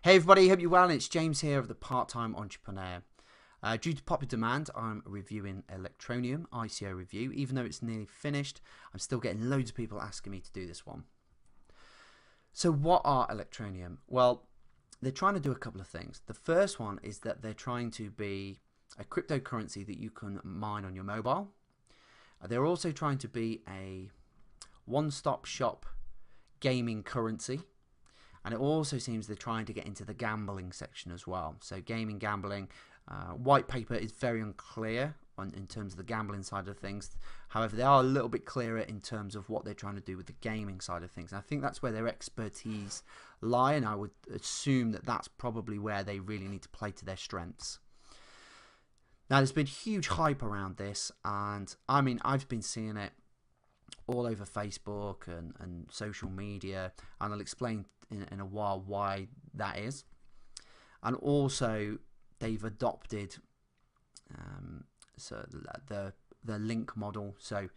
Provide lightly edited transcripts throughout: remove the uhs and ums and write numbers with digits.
Hey everybody, hope you're well. It's James here of the Part-Time Entrepreneur. Due to popular demand, I'm reviewing Electroneum ICO review. Even though it's nearly finished, I'm still getting loads of people asking me to do this one. So what are Electroneum? Well, they're trying to do a couple of things. The first one is that they're trying to be a cryptocurrency that you can mine on your mobile. They're also trying to be a one-stop shop gaming currency. And it also seems they're trying to get into the gambling section as well. So gaming, gambling, white paper is very unclear in terms of the gambling side of things. However, they are a little bit clearer in terms of what they're trying to do with the gaming side of things. And I think that's where their expertise lie, and I would assume that that's probably where they really need to play to their strengths. Now, there's been huge hype around this, and I mean, I've been seeing it all over Facebook and social media, and I'll explain in a while why that is. And also they've adopted so the link model, so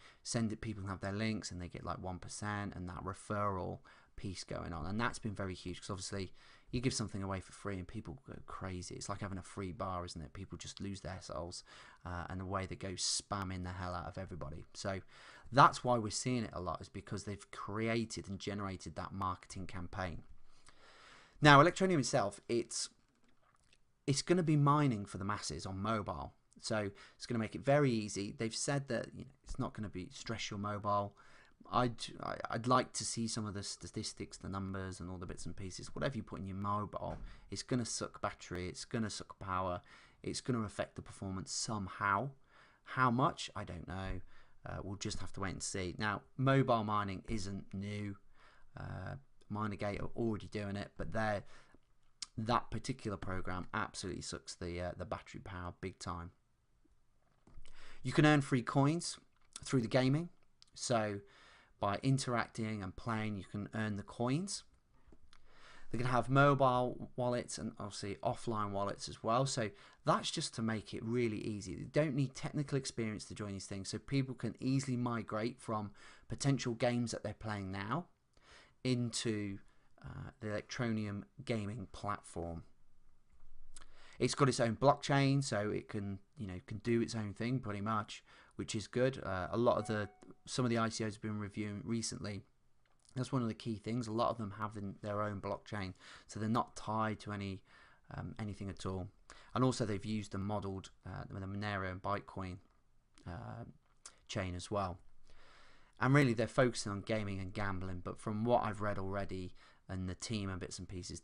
people can have their links and they get like 1%, and that referral piece going on, and that's been very huge because obviously you give something away for free and people go crazy. It's like having a free bar, isn't it? People just lose their souls, and the way they go spamming the hell out of everybody. So that's why we're seeing it a lot, is because they've created and generated that marketing campaign. Now, Electroneum itself, it's going to be mining for the masses on mobile, so it's going to make it very easy. They've said that it's not going to be stress your mobile. I'd like to see some of the statistics, the numbers, and all the bits and pieces. Whatever you put in your mobile, it's going to suck battery, it's going to suck power, it's going to affect the performance somehow. How much? I don't know. We'll just have to wait and see. Now, mobile mining isn't new. Minergate are already doing it, but that particular program absolutely sucks the battery power big time. You can earn free coins through the gaming, so by interacting and playing, you can earn the coins. They can have mobile wallets and obviously offline wallets as well. So that's just to make it really easy. They don't need technical experience to join these things, so people can easily migrate from potential games that they're playing now into the Electroneum gaming platform. It's got its own blockchain, so it can do its own thing pretty much, which is good. Some of the ICOs have been reviewing recently. That's one of the key things. A lot of them have their own blockchain, so they're not tied to anything at all. And also they've used and modeled the Monero and Bitcoin chain as well. And really they're focusing on gaming and gambling, but from what I've read already and the team and bits and pieces,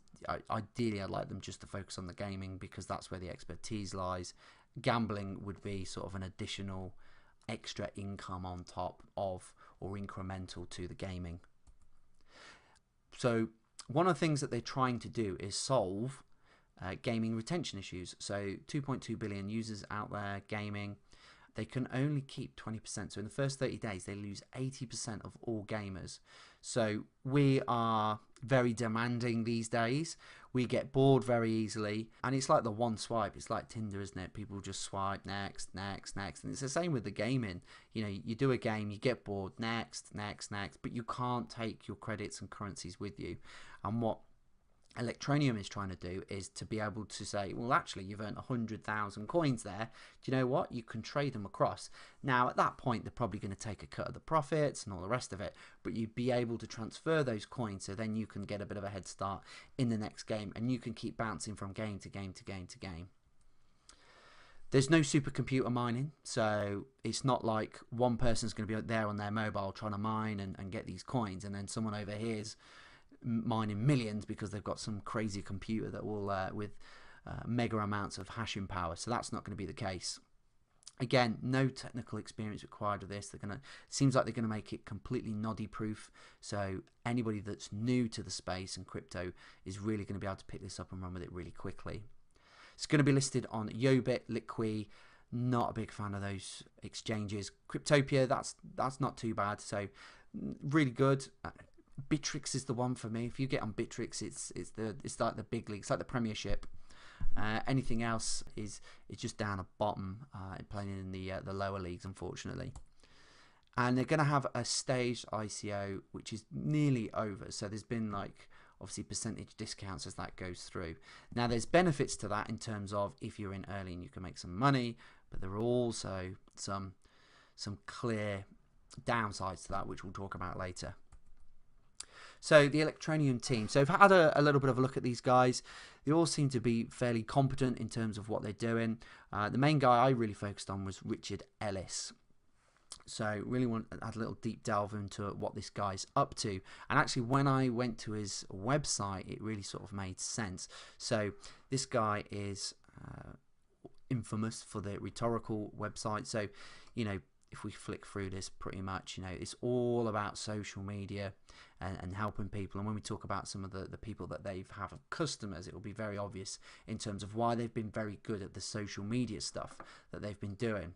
ideally I'd like them just to focus on the gaming because that's where the expertise lies. Gambling would be sort of an additional extra income on top of or incremental to the gaming. So one of the things that they're trying to do is solve gaming retention issues. So 2.2 billion users out there gaming. They can only keep 20%. So in the first 30 days, they lose 80% of all gamers. So we are very demanding these days. We get bored very easily. And it's like the one swipe. It's like Tinder, isn't it? People just swipe next, next, next. And it's the same with the gaming. You do a game, you get bored, next, next, next. But you can't take your credits and currencies with you. And what Electroneum is trying to do is to be able to say, well, actually, you've earned 100,000 coins there. Do you know what? You can trade them across. Now, at that point, they're probably going to take a cut of the profits and all the rest of it, but you'd be able to transfer those coins, so then you can get a bit of a head start in the next game, and you can keep bouncing from game to game to game to game. There's no supercomputer mining, so it's not like one person's going to be there on their mobile trying to mine and get these coins, and then someone over here's mining millions because they've got some crazy computer that will with mega amounts of hashing power. So that's not going to be the case. Again, no technical experience required with this. Seems like they're going to make it completely noddy proof, so anybody that's new to the space and crypto is really going to be able to pick this up and run with it really quickly. It's going to be listed on Yobit, Liqui. Not a big fan of those exchanges. Cryptopia, that's not too bad, so really good. Bittrex is the one for me. If you get on Bittrex, it's like the big league. It's like the Premiership. Anything else is just down a bottom, playing in the lower leagues, unfortunately. And they're going to have a staged ICO, which is nearly over. So there's been like obviously percentage discounts as that goes through. Now there's benefits to that in terms of if you're in early and you can make some money, but there are also some clear downsides to that, which we'll talk about later. So the Electroneum team. So I've had a little bit of a look at these guys. They all seem to be fairly competent in terms of what they're doing. The main guy I really focused on was Richard Ellis. So really had a little deep delve into what this guy's up to. And actually when I went to his website, it really sort of made sense. So this guy is infamous for the rhetorical website. So, you know, if we flick through this, pretty much, you know, it's all about social media and helping people. And when we talk about some of the people that they've have customers, it will be very obvious in terms of why they've been very good at the social media stuff that they've been doing.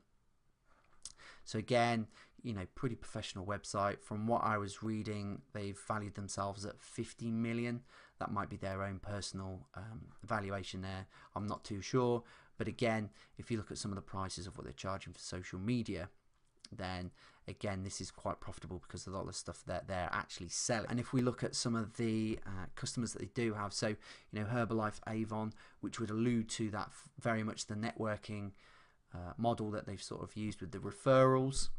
So again, you know, pretty professional website. From what I was reading, they've valued themselves at 50 million. That might be their own personal valuation there. I'm not too sure. But again, if you look at some of the prices of what they're charging for social media, then again, this is quite profitable because of a lot of stuff that they're actually selling. And if we look at some of the customers that they do have, so, you know, Herbalife, Avon, which would allude to that very much the networking model that they've sort of used with the referrals,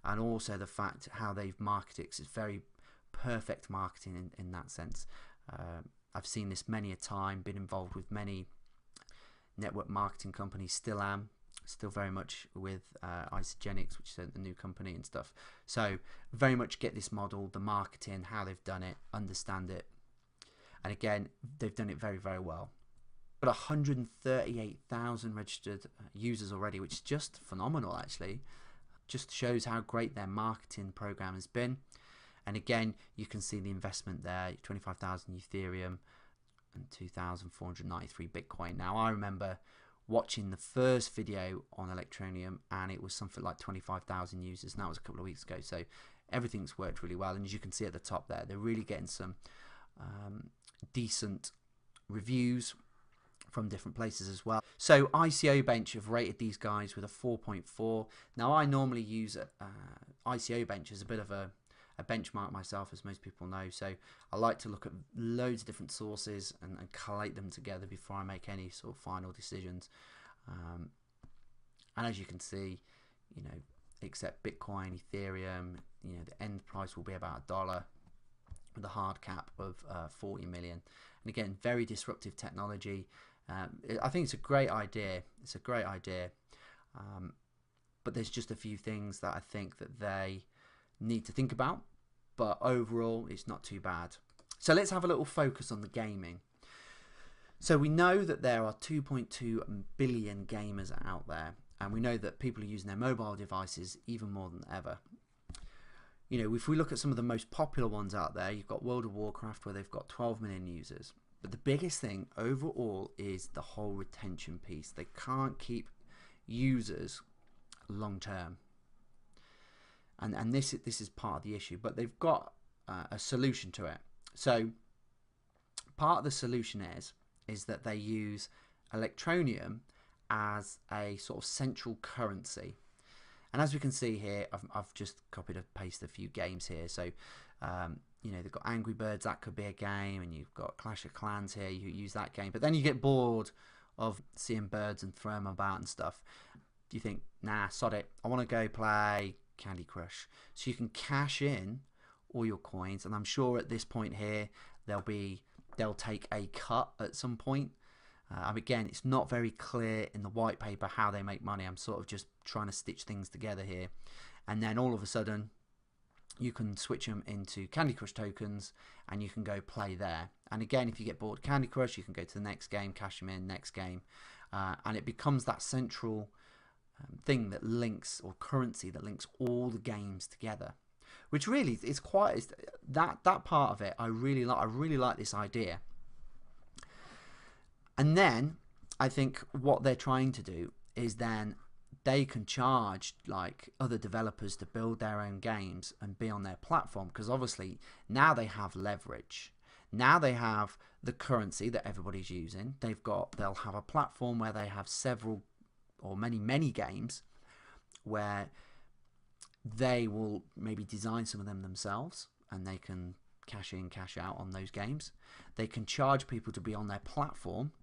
and also the fact how they've marketed. It's very perfect marketing in that sense. I've seen this many a time, been involved with many network marketing companies, still very much with Isogenics, which is a new company and stuff. So very much get this model, the marketing, how they've done it, understand it, and again, they've done it very, very well. Got 138,000 registered users already, which is just phenomenal actually. Just shows how great their marketing program has been. And again, you can see the investment there, 25,000 Ethereum and 2,493 Bitcoin. Now I remember watching the first video on Electroneum and it was something like 25,000 users, and that was a couple of weeks ago. So everything's worked really well, and as you can see at the top there, they're really getting some decent reviews from different places as well. So ICO Bench have rated these guys with a 4.4. Now I normally use ICO Bench as a bit of a benchmark myself, as most people know. So I like to look at loads of different sources and collate them together before I make any sort of final decisions. And as you can see, you know, except Bitcoin, Ethereum, you know, the end price will be about $1 with a hard cap of 40 million. And again, very disruptive technology. I think it's a great idea. It's a great idea. But there's just a few things that I think that they need to think about. But overall, it's not too bad. So let's have a little focus on the gaming. So we know that there are 2.2 billion gamers out there. And we know that people are using their mobile devices even more than ever. You know, if we look at some of the most popular ones out there, you've got World of Warcraft, where they've got 12 million users. But the biggest thing overall is the whole retention piece. They can't keep users long term. And this is part of the issue. But they've got a solution to it. So part of the solution is that they use Electroneum as a sort of central currency. And as we can see here, I've just copied and pasted a few games here. So, you know, they've got Angry Birds, that could be a game, and you've got Clash of Clans here, you use that game. But then you get bored of seeing birds and throwing them about and stuff. You think, nah, sod it, I want to go play Candy Crush. So you can cash in all your coins, and I'm sure at this point here, they'll take a cut at some point. Again, it's not very clear in the white paper how they make money. I'm sort of just trying to stitch things together here. And then all of a sudden, you can switch them into Candy Crush tokens and you can go play there. And again, if you get bored of Candy Crush, you can go to the next game, cash them in, next game. And it becomes that central thing that links, or currency that links all the games together. Which really is quite, that part of it, I really like this idea. And then I think what they're trying to do is then they can charge like other developers to build their own games and be on their platform, because obviously now they have leverage. Now they have the currency that everybody's using. They'll have a platform where they have several or many games where they will maybe design some of them themselves, and they can cash in, cash out on those games. They can charge people to be on their platform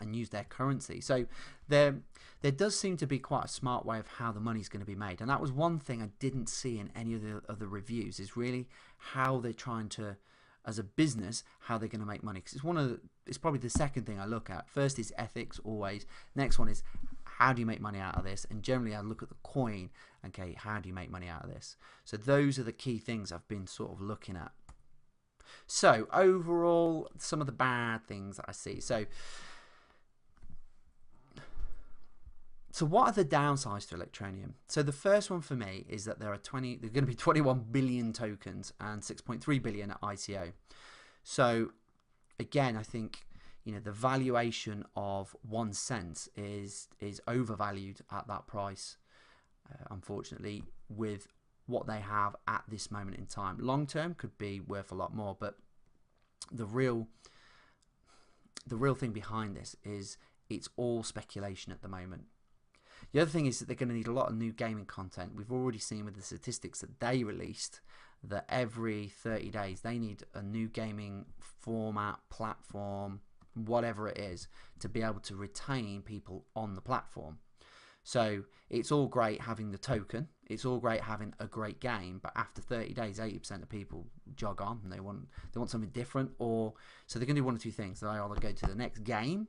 and use their currency. So there does seem to be quite a smart way of how the money's going to be made. And that was one thing I didn't see in any of the other reviews, is really how they're trying to, as a business, how they're going to make money. Because it's probably the second thing I look at. First is ethics, always. Next one is, how do you make money out of this? And generally I look at the coin. Okay, how do you make money out of this? So those are the key things I've been sort of looking at. So overall, some of the bad things that I see. So what are the downsides to Electroneum? So the first one for me is that there are going to be 21 billion tokens and 6.3 billion at ICO. So again, I think, you know, the valuation of 1 cent is overvalued at that price, unfortunately, with what they have at this moment in time. Long term could be worth a lot more, but the real thing behind this is it's all speculation at the moment. The other thing is that they're going to need a lot of new gaming content. We've already seen with the statistics that they released that every 30 days they need a new gaming format, platform, whatever it is, to be able to retain people on the platform. So it's all great having the token, it's all great having a great game, but after 30 days 80% of people jog on and they want something different. Or so they're going to do one of two things. They either go to the next game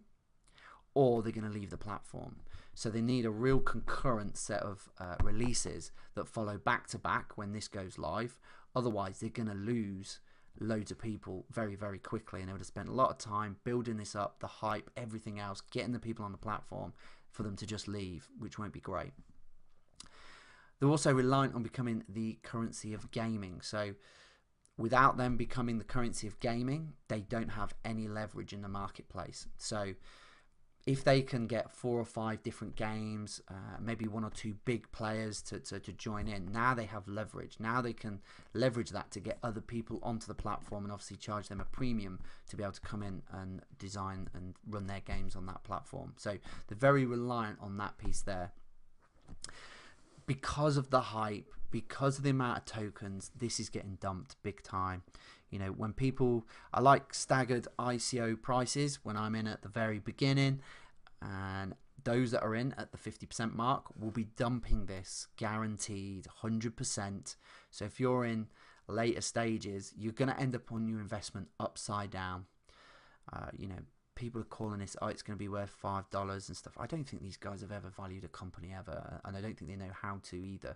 or they're going to leave the platform. So they need a real concurrent set of releases that follow back to back when this goes live. Otherwise, they're going to lose loads of people very, very quickly, and they would have spent a lot of time building this up, the hype, everything else, getting the people on the platform for them to just leave, which won't be great. They're also reliant on becoming the currency of gaming. So without them becoming the currency of gaming, they don't have any leverage in the marketplace. So if they can get 4 or 5 different games, maybe 1 or 2 big players to join in, now they have leverage. Now they can leverage that to get other people onto the platform and obviously charge them a premium to be able to come in and design and run their games on that platform. So they're very reliant on that piece there. Because of the hype, because of the amount of tokens, this is getting dumped big time. You know, when people, I like staggered ICO prices when I'm in at the very beginning, and those that are in at the 50% mark will be dumping this guaranteed 100%. So if you're in later stages, you're going to end up on your investment upside down. You know, people are calling this, oh, it's going to be worth $5 and stuff. I don't think these guys have ever valued a company ever, and I don't think they know how to either.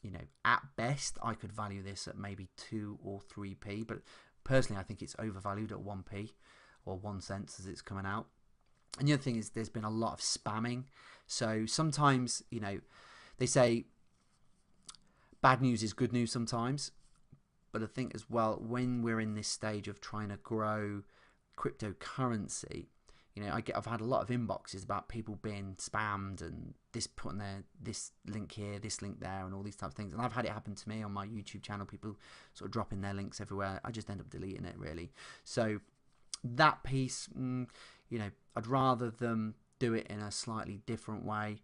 You know, at best, I could value this at maybe 2 or 3p, but personally, I think it's overvalued at 1p or 1 cent as it's coming out. And the other thing is there's been a lot of spamming. So sometimes, you know, they say bad news is good news sometimes. But I think as well, when we're in this stage of trying to grow cryptocurrency, you know, I've had a lot of inboxes about people being spammed and putting this link here, this link there, and all these types of things. And I've had it happen to me on my YouTube channel. People sort of dropping their links everywhere. I just end up deleting it, really. So that piece, you know, I'd rather them do it in a slightly different way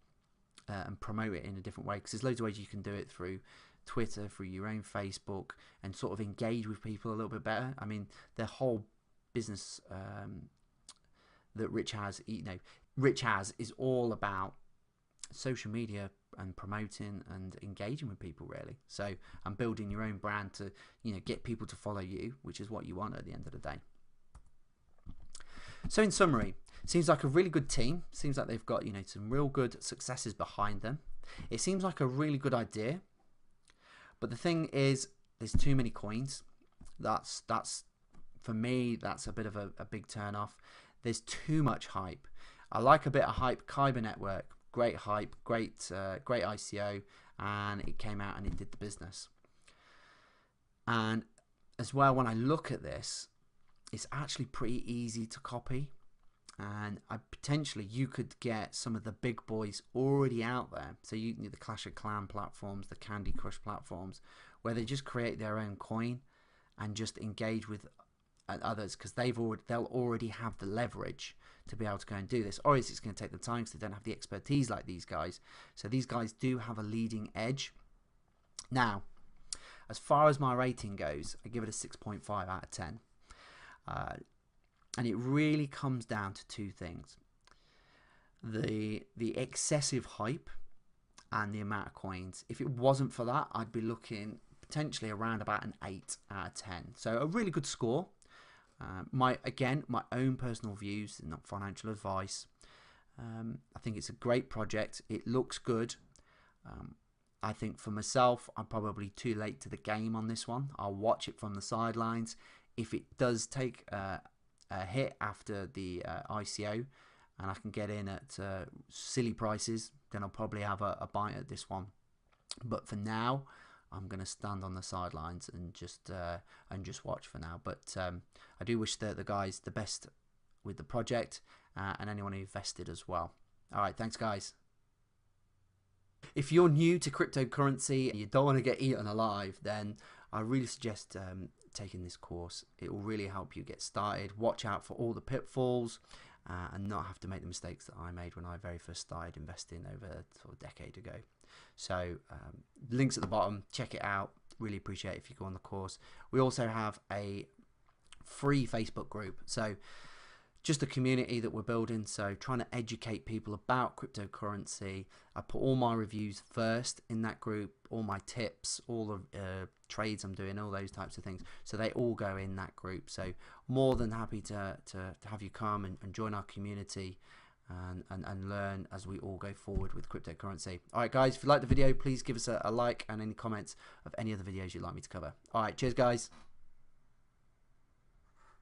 and promote it in a different way, because there's loads of ways you can do it through Twitter, through your own Facebook, and sort of engage with people a little bit better. I mean, their whole business that Rich has, you know, Rich has is all about social media and promoting and engaging with people, really. So, and building your own brand to, you know, get people to follow you, which is what you want at the end of the day. So in summary, seems like a really good team. Seems like they've got, you know, some real good successes behind them. It seems like a really good idea. But the thing is, there's too many coins. That's for me, that's a bit of a big turn off. There's too much hype. I like a bit of hype. Kyber Network, great hype, great ICO, and it came out and it did the business. And as well, when I look at this, it's actually pretty easy to copy, and potentially you could get some of the big boys already out there. So you the Clash of Clans platforms, the Candy Crush platforms, where they just create their own coin and just engage with others, because they'll already have the leverage to be able to go and do this. Or it's going to take them time because they don't have the expertise like these guys. So these guys do have a leading edge. Now, as far as my rating goes, I give it a 6.5 out of 10. And it really comes down to two things: the excessive hype and the amount of coins. If it wasn't for that, I'd be looking potentially around about an 8 out of 10. So a really good score. My own personal views, not financial advice. I think it's a great project. It looks good. I think for myself, I'm probably too late to the game on this one. I'll watch it from the sidelines. If it does take a hit after the ICO and I can get in at silly prices, then I'll probably have a bite at this one. But for now, I'm going to stand on the sidelines and just watch for now. But I do wish the guys the best with the project and anyone who invested as well. All right, thanks guys. If you're new to cryptocurrency and you don't want to get eaten alive, then I really suggest taking this course. It will really help you get started. Watch out for all the pitfalls and not have to make the mistakes that I made when I very first started investing over sort of a decade ago. So links at the bottom, check it out. Really appreciate it if you go on the course. We also have a free Facebook group, so just a community that we're building, so trying to educate people about cryptocurrency. I put all my reviews first in that group, all my tips, all the trades I'm doing, all those types of things, so they all go in that group. So more than happy to have you come and join our community and learn as we all go forward with cryptocurrency. All right guys, if you like the video, please give us a like and any comments of any other videos you'd like me to cover. All right, cheers guys.